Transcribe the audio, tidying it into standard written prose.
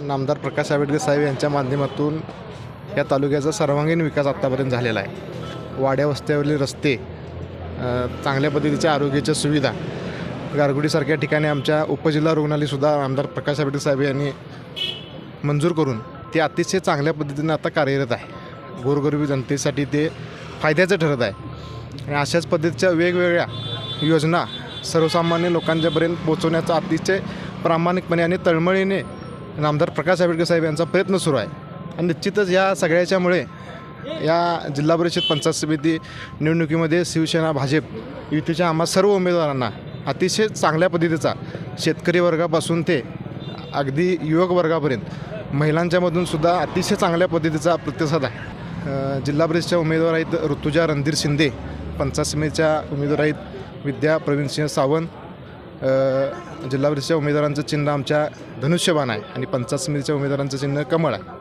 नामदार प्रकाश आंबेडकर साहेब यांच्या माध्यमातून या तालुक्याचा सर्वांगीण विकास आत्तापर्यंत झालेला आहे. वाड्या वस्त्यावरील रस्ते, चांगल्या पद्धतीच्या आरोग्याच्या सुविधा, गारगुडीसारख्या ठिकाणी आमच्या उपजिल्हा रुग्णालयसुद्धा आमदार प्रकाश आंबेडकर साहेब यांनी मंजूर करून ते अतिशय चांगल्या पद्धतीने आता कार्यरत आहे. गोरगरिबी जनतेसाठी ते फायद्याचं ठरत आहे. आणि अशाच पद्धतीच्या वेगवेगळ्या योजना सर्वसामान्य लोकांच्यापर्यंत पोहोचवण्याचा अतिशय प्रामाणिकपणे आणि तळमळीने नामदार प्रकाश आंबेडकर साहेब यांचा प्रयत्न सुरू आहे. आणि निश्चितच या सगळ्याच्यामुळे या जिल्हा परिषद पंचायत समिती निवडणुकीमध्ये शिवसेना भाजप युतीच्या आम्हा सर्व उमेदवारांना अतिशय चांगल्या पद्धतीचा शेतकरी वर्गापासून ते अगदी युवक वर्गापर्यंत महिलांच्यामधून सुद्धा अतिशय चांगल्या पद्धतीचा प्रतिसाद आहे. जिल्हा परिषदच्या उमेदवार आहेत ऋतुजा रणधीर शिंदे, पंचायत समितीच्या उमेदवार आहेत विद्या प्रवीणसिंह सावंत. जिल्हा परिषदच्या उमेदवारांचं चिन्ह आमच्या धनुष्यबाण आहे आणि पंचायत समितीच्या उमेदवारांचं चिन्ह कमळ आहे.